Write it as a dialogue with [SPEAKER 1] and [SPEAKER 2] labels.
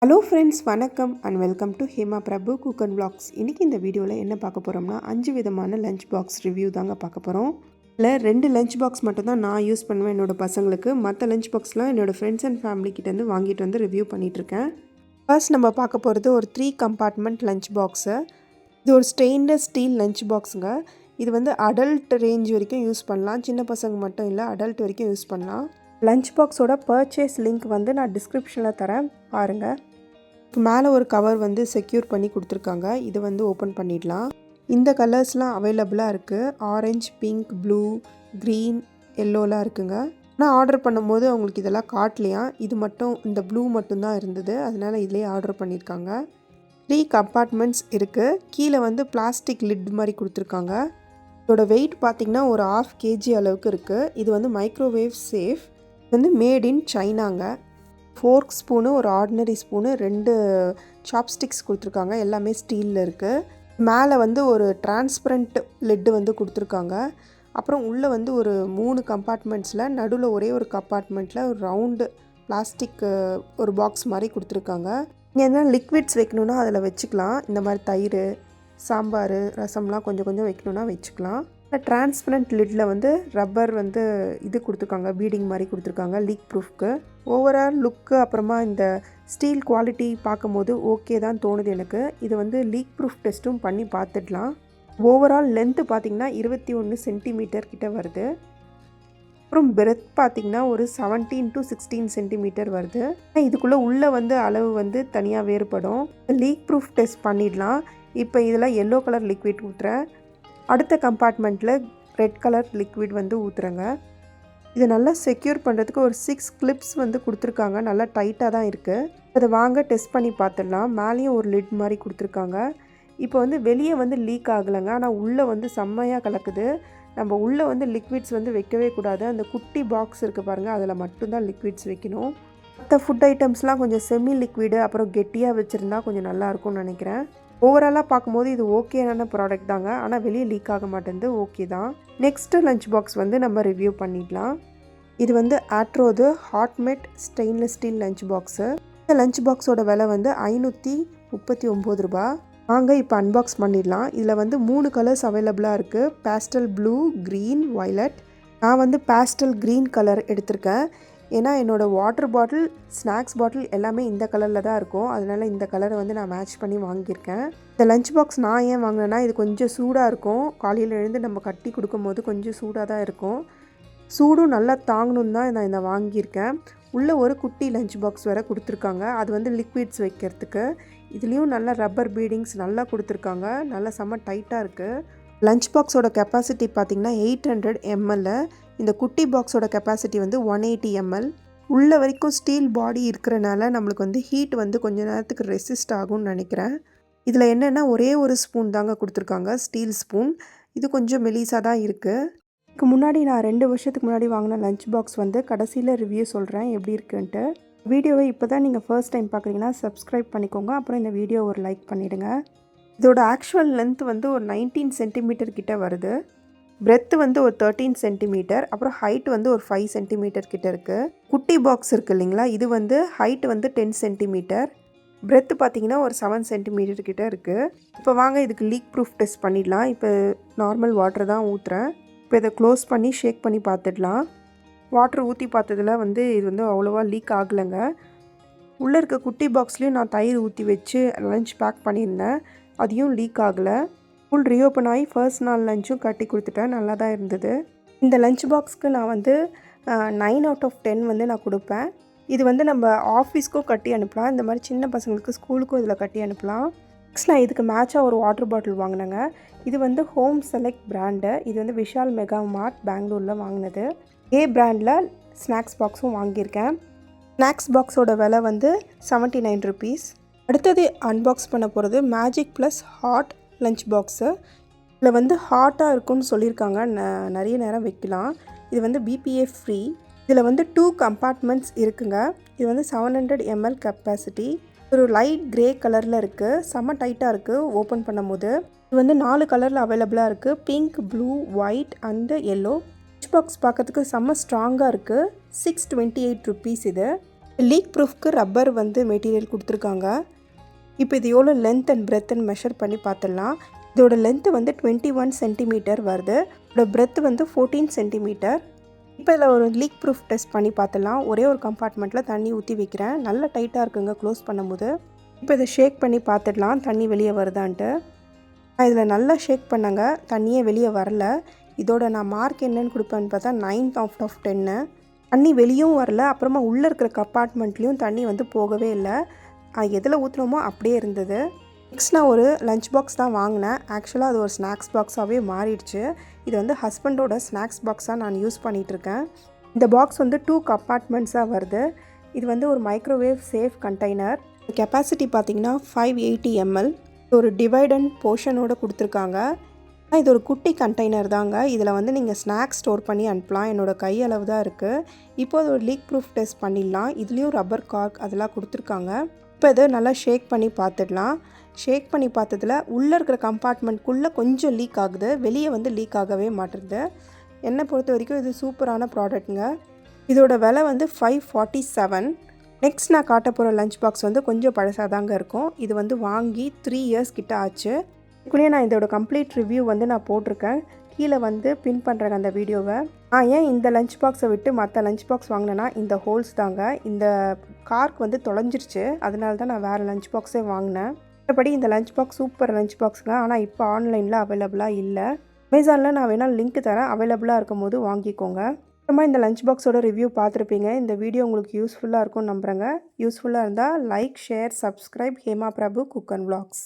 [SPEAKER 1] Hello friends, வணக்கம் and welcome to Hema Prabhu cook and vlogs. இன்றைக்கி இந்த வீடியோவில் என்ன பார்க்க போகிறோம்னா 5 விதமான லஞ்ச் பாக்ஸ் ரிவ்யூ தாங்க பார்க்க போகிறோம். இல்லை 2 லஞ்ச் பாக்ஸ் மட்டும் தான் நான் யூஸ் பண்ணுவேன் என்னோடய பசங்களுக்கு. மற்ற லஞ்ச் பாக்ஸ்லாம் என்னோடய ஃப்ரெண்ட்ஸ் அண்ட் ஃபேமிலிக்கிட்டேருந்து வாங்கிட்டு வந்து ரிவ்யூ பண்ணிகிட்ருக்கேன். ஃபர்ஸ்ட் நம்ம பார்க்க போகிறது ஒரு 3 கம்பார்ட்மெண்ட் லஞ்ச் பாக்ஸு. இது ஒரு ஸ்டெயின்லெஸ் ஸ்டீல் லஞ்ச் பாக்ஸுங்க. இது வந்து அடல்ட் ரேஞ்ச் வரைக்கும் யூஸ் பண்ணலாம், சின்ன பசங்க மட்டும் இல்லை, அடல்ட் வரைக்கும் யூஸ் பண்ணலாம். லஞ்ச் பாக்ஸோட பர்ச்சேஸ் லிங்க் வந்து நான் டிஸ்கிரிப்ஷனில் தரேன், பாருங்கள். மேலே ஒரு கவர் வந்து செக்யூர் பண்ணி கொடுத்துருக்காங்க. இது வந்து ஓப்பன் பண்ணிடலாம். இந்த கலர்ஸ்லாம் அவைலபிளாக இருக்குது. ஆரஞ்ச், பிங்க், ப்ளூ, க்ரீன், எல்லோலாம் இருக்குங்க. ஆனால் ஆர்டர் பண்ணும்போது அவங்களுக்கு இதெல்லாம் காட்டலையா, இது மட்டும் இந்த ப்ளூ மட்டும்தான் இருந்தது, அதனால் இதிலே ஆர்டர் பண்ணியிருக்காங்க. 3 கம்பார்ட்மெண்ட்ஸ் இருக்குது. கீழே வந்து பிளாஸ்டிக் லிட் மாதிரி கொடுத்துருக்காங்க. இதோட வெயிட் பார்த்திங்கன்னா ஒரு 1/2 kg அளவுக்கு இருக்குது. இது வந்து மைக்ரோவேவ் சேஃப். இது வந்து மேட் இன் சைனாங்க. ஃபோர்க் ஸ்பூனு, ஒரு ஆர்டினரி ஸ்பூனு, 2 சாப்ஸ்டிக்ஸ் கொடுத்துருக்காங்க. எல்லாமே ஸ்டீலில் இருக்குது. மேலே வந்து ஒரு டிரான்ஸ்பரண்ட் லிட்டு வந்து கொடுத்துருக்காங்க. அப்புறம் உள்ளே வந்து ஒரு 3 கம்பார்ட்மெண்ட்ஸில் நடுவில் ஒரே ஒரு கம்பார்ட்மெண்ட்டில் ஒரு ரவுண்டு பிளாஸ்டிக் ஒரு பாக்ஸ் மாதிரி கொடுத்துருக்காங்க. இங்கே என்ன லிக்விட்ஸ் வைக்கணுன்னா அதில் வச்சுக்கலாம். இந்த மாதிரி தயிர், சாம்பார், ரசம்லாம் கொஞ்சம் கொஞ்சம் வைக்கணுன்னா வச்சுக்கலாம். டிரான்ஸ்பரண்ட் லிட்டில் வந்து ரப்பர் வந்து இது கொடுத்துருக்காங்க, பீடிங் மாதிரி கொடுத்துருக்காங்க லீக் ப்ரூஃப்க்கு. ஓவரால் லுக்கு அப்புறமா இந்த ஸ்டீல் குவாலிட்டி பார்க்கும்போது ஓகே தான் தோணுது எனக்கு. இது வந்து லீக் ப்ரூஃப் டெஸ்ட்டும் பண்ணி பார்த்துடலாம். ஓவரால் லென்த்து பார்த்திங்கன்னா 21 சென்டிமீட்டர் கிட்ட வருது. அப்புறம் பிரெத் பார்த்திங்கன்னா ஒரு 17 to 16 சென்டிமீட்டர் வருது. இதுக்குள்ளே உள்ளே வந்து அளவு வந்து தனியாக வேறுபடும். லீக் ப்ரூஃப் டெஸ்ட் பண்ணிடலாம். இப்போ இதில் எல்லோ கலர் லிக்விட் ஊற்றுறேன். அடுத்த கம்பார்ட்மெண்ட்டில் ரெட் கலர் லிக்விட் வந்து ஊற்றுறேங்க. இதை நல்லா செக்யூர் பண்ணுறதுக்கு ஒரு 6 கிளிப்ஸ் வந்து கொடுத்துருக்காங்க. நல்லா டைட்டாக தான் இருக்குது. அதை வாங்க டெஸ்ட் பண்ணி பார்த்துடலாம். மேலேயும் ஒரு லிட் மாதிரி கொடுத்துருக்காங்க. இப்போ வந்து வெளியே வந்து லீக் ஆகலைங்க, ஆனால் உள்ளே வந்து செம்மையாக கலக்குது. நம்ம உள்ளே வந்து லிக்விட்ஸ் வந்து வைக்கவே கூடாது. அந்த குட்டி பாக்ஸ் இருக்குது பாருங்கள், அதில் மட்டும்தான் லிக்விட்ஸ் வைக்கணும். மற்ற ஃபுட் ஐட்டம்ஸ்லாம் கொஞ்சம் செமி லிக்விடு அப்புறம் கெட்டியாக வச்சுருந்தா கொஞ்சம் நல்லாயிருக்கும்னு நினைக்கிறேன். ஓவராலாக பார்க்கும்போது இது ஓகேயான ப்ராடக்ட் தாங்க, ஆனால் வெளியே லீக் ஆக மாட்டேங்குது, ஓகே தான். நெக்ஸ்ட்டு லஞ்ச் பாக்ஸ் வந்து நம்ம ரிவ்யூ பண்ணிடலாம். இது வந்து ஆட்ரோது ஹாட்மெட் ஸ்டெயின்லெஸ் ஸ்டீல் லஞ்ச் பாக்ஸு. இந்த லஞ்ச் பாக்ஸோட விலை வந்து 539 ரூபா. வாங்க இப்போ அன்பாக்ஸ் பண்ணிடலாம். இதில் வந்து 3 கலர்ஸ் அவைலபிளாக இருக்குது. Pastel blue, green, violet. நான் வந்து பேஸ்டல் க்ரீன் கலர் எடுத்திருக்கேன். ஏன்னா என்னோடய வாட்டர் பாட்டில், ஸ்நாக்ஸ் பாட்டில் எல்லாமே இந்த கலரில் தான் இருக்கும். அதனால் இந்த கலரை வந்து நான் மேட்ச் பண்ணி வாங்கியிருக்கேன். இந்த லஞ்ச் பாக்ஸ் நான் ஏன் வாங்கினேன்னா, இது கொஞ்சம் சூடாக இருக்கும். காலையில் எழுந்து நம்ம கட்டி கொடுக்கும்போது கொஞ்சம் சூடாக தான் இருக்கும். சூடும் நல்லா தாங்கணுன்னு தான் நான் இதை வாங்கியிருக்கேன். உள்ளே ஒரு குட்டி லஞ்ச் பாக்ஸ் வேறு கொடுத்துருக்காங்க. அது வந்து லிக்விட்ஸ் வைக்கிறதுக்கு. இதுலேயும் நல்லா ரப்பர் பீடிங்ஸ் நல்லா கொடுத்துருக்காங்க. நல்லா செம்ம டைட்டாக இருக்குது. லஞ்ச் பாக்ஸோட கெப்பாசிட்டி பார்த்திங்கன்னா 800 ml. இந்த குட்டி பாக்ஸோட கெப்பாசிட்டி வந்து 180 ml. உள்ள வரைக்கும் ஸ்டீல் பாடி இருக்கிறனால நம்மளுக்கு வந்து ஹீட் வந்து கொஞ்சம் நேரத்துக்கு ரெசிஸ்ட் ஆகும்னு நினைக்கிறேன். இதில் என்னென்னா ஒரே ஒரு ஸ்பூன் தாங்க கொடுத்துருக்காங்க, ஸ்டீல் ஸ்பூன். இது கொஞ்சம் மெலிசாக தான் இருக்குது. இதுக்கு முன்னாடி நான் 2 வருஷத்துக்கு முன்னாடி வாங்கின லஞ்ச் பாக்ஸ் வந்து கடைசியில் ரிவ்யூ சொல்கிறேன் எப்படி இருக்குன்ட்டு. வீடியோவை இப்போ தான் நீங்கள் ஃபர்ஸ்ட் டைம் பார்க்குறீங்கன்னா சப்ஸ்கிரைப் பண்ணிக்கோங்க. அப்புறம் இந்த வீடியோ ஒரு லைக் பண்ணிவிடுங்க. இதோட ஆக்சுவல் லென்த் வந்து ஒரு 19 சென்டிமீட்டர் கிட்ட வருது. பிரெத்து வந்து ஒரு 13 சென்டிமீட்டர், அப்புறம் ஹைட் வந்து ஒரு 5 சென்டிமீட்டர் கிட்ட இருக்குது. குட்டி பாக்ஸ் இருக்குது இல்லைங்களா, இது வந்து ஹைட் வந்து 10 சென்டிமீட்டர், பிரெத்து பார்த்திங்கன்னா ஒரு 7 சென்டிமீட்டர் கிட்ட இருக்குது. இப்போ வாங்க இதுக்கு லீக் ப்ரூஃப் டெஸ்ட் பண்ணிடலாம். இப்போ நார்மல் வாட்டர் தான் ஊற்றுறேன். இப்போ இதை க்ளோஸ் பண்ணி ஷேக் பண்ணி பார்த்துடலாம். வாட்டர் ஊற்றி பார்த்ததில் வந்து இது வந்து அவ்வளோவா லீக் ஆகலைங்க. உள்ளே இருக்க குட்டி பாக்ஸ்லேயும் நான் தயிர் ஊற்றி வச்சு லஞ்ச் பேக் பண்ணியிருந்தேன், அதையும் லீக் ஆகலை. ஃபுல் ரீஓப்பன் ஆகி ஃபர்ஸ்ட் நாள் லஞ்சும் கட்டி கொடுத்துட்டேன், நல்லா தான் இருந்தது. இந்த லஞ்ச் பாக்ஸ்க்கு நான் வந்து 9 out of 10 வந்து நான் கொடுப்பேன். இது வந்து நம்ம ஆஃபீஸ்க்கும் கட்டி அனுப்பலாம், இந்த மாதிரி சின்ன பசங்களுக்கு ஸ்கூலுக்கும் இதில் கட்டி அனுப்பலாம். நெக்ஸ்ட் நான் இதுக்கு மேட்சாக ஒரு வாட்டர் பாட்டில் வாங்கினேங்க. இது வந்து ஹோம் செலக்ட் பிராண்டு. இது வந்து விஷால் மெகா மார்ட் பெங்களூரில் வாங்கினது. பிராண்டில் ஸ்நாக்ஸ் பாக்ஸும் வாங்கியிருக்கேன். ஸ்நாக்ஸ் பாக்ஸோட விலை வந்து 79 rupees. அடுத்தது அன்பாக்ஸ் பண்ண போகிறது magic plus hot lunch box. இதில் வந்து ஹாட்டாக இருக்குன்னு சொல்லியிருக்காங்க, நிறைய நேரம் வைக்கலாம். இது வந்து BPA ஃப்ரீ. இதில் வந்து 2 கம்பார்ட்மெண்ட்ஸ் இருக்குங்க. இது வந்து 700 ml கெப்பாசிட்டி. ஒரு லைட் கிரே கலரில் இருக்குது, செம்ம டைட்டாக இருக்குது ஓப்பன் பண்ணும்போது. இது வந்து 4 கலரில் அவைலபிளாக இருக்குது, pink, blue, white and yellow. Lunch box பார்க்கறதுக்கு செம்ம ஸ்ட்ராங்காக இருக்குது. 628 rupees இது. லீக் ப்ரூஃப்க்கு ரப்பர் வந்து மெட்டீரியல் கொடுத்துருக்காங்க. இப்போ இது எவ்வளோ லென்த் அண்ட் பிரெத்துன்னு மெஷர் பண்ணி பார்த்துடலாம். இதோட லென்த்து வந்து 21 சென்டிமீட்டர் வருது. இதோட பிரெத் வந்து 14 சென்டிமீட்டர். இப்போ இதில் ஒரு லீக் ப்ரூஃப் டெஸ்ட் பண்ணி பார்த்துடலாம். ஒரே ஒரு கம்பார்ட்மெண்ட்டில் தண்ணி ஊற்றி வைக்கிறேன். நல்லா டைட்டாக இருக்குங்க க்ளோஸ் பண்ணும்போது. இப்போ இதை ஷேக் பண்ணி பார்த்துடலாம் தண்ணி வெளியே வருதான்ட்டு. நான் இதில் நல்லா ஷேக் பண்ணங்க, தண்ணியே வெளியே வரல. இதோட நான் மார்க் என்னன்னு கொடுப்பேன்னு பார்த்தா 9 அவுட் ஆஃப் 10. தண்ணி வெளியும் வரல, அப்புறமா உள்ளே இருக்கிற கம்பார்ட்மெண்ட்லேயும் தண்ணி வந்து போகவே இல்லை. எதில் ஊற்றுனோமோ அப்படியே இருந்தது. நெக்ஸ்ட் நான் ஒரு லஞ்ச் பாக்ஸ் தான் வாங்கினேன். ஆக்சுவலாக அது ஒரு ஸ்நாக்ஸ் பாக்ஸாகவே மாறிடுச்சு. இது வந்து ஹஸ்பண்டோட ஸ்நாக்ஸ் பாக்ஸாக நான் யூஸ் பண்ணிகிட்ருக்கேன். இந்த பாக்ஸ் வந்து 2 கம்பார்ட்மெண்ட்ஸாக வருது. இது வந்து ஒரு மைக்ரோவேவ் சேஃப் கண்டெய்னர். கெப்பாசிட்டி பார்த்திங்கன்னா 580 ml. ஒரு டிவைட் அண்ட் போர்ஷனோடு கொடுத்துருக்காங்க. இது ஒரு குட்டி கண்டெய்னர் தாங்க. இதில் வந்து நீங்கள் ஸ்நாக்ஸ் ஸ்டோர் பண்ணி அனுப்பலாம். என்னோடய கையளவு தான் இருக்குது. இப்போ அது ஒரு லீக் ப்ரூஃப் டெஸ்ட் பண்ணிடலாம். இதுலேயும் ரப்பர் கார்க் அதெல்லாம் கொடுத்துருக்காங்க. இப்போ இதை நல்லா ஷேக் பண்ணி பார்த்துடலாம். ஷேக் பண்ணி பார்த்ததில் உள்ளே இருக்கிற கம்பார்ட்மெண்ட்குள்ளே கொஞ்சம் லீக் ஆகுது, வெளியே வந்து லீக் ஆகவே மாட்டேங்குது. என்னை பொறுத்த வரைக்கும் இது சூப்பரான ப்ராடக்ட்டுங்க. இதோட விலை வந்து 547. நெக்ஸ்ட் நான் காட்ட போகிற லஞ்ச் பாக்ஸ் வந்து கொஞ்சம் பழசாக தாங்க இருக்கும். இது வந்து வாங்கி 3 இயர்ஸ் கிட்ட ஆச்சு. இதுக்குள்ளேயே நான் இதோட கம்ப்ளீட் ரிவ்யூ வந்து நான் போட்டிருக்கேன். கீழே வந்து பின் பண்ணுறேங்க அந்த வீடியோவை. ஏன் இந்த லஞ்ச் பாக்ஸை விட்டு மற்ற லஞ்ச் பாக்ஸ் வாங்கினேன்னா இந்த ஹோல்ஸ் தாங்க. இந்த கார்க் வந்து தொலைஞ்சிருச்சு, அதனால தான் நான் வேறு லஞ்ச் பாக்ஸே வாங்கினேன். மற்றபடி இந்த லஞ்ச் பாக்ஸ் சூப்பர் லஞ்ச் பாக்ஸுங்க. ஆனால் இப்போ ஆன்லைனில் அவைலபிளாக இல்லை. அமேசானில் நான் வேணால் லிங்க் தரேன், அவைலபிளாக இருக்கும் போது வாங்கிக்கோங்க. அப்புறமா இந்த லஞ்ச் பாக்ஸோட ரிவ்யூ பார்த்துருப்பீங்க. இந்த வீடியோ உங்களுக்கு யூஸ்ஃபுல்லாக இருக்கும்னு நம்புகிறேங்க. யூஸ்ஃபுல்லாக இருந்தால் like, share, subscribe Hema Prabhu cook and vlogs.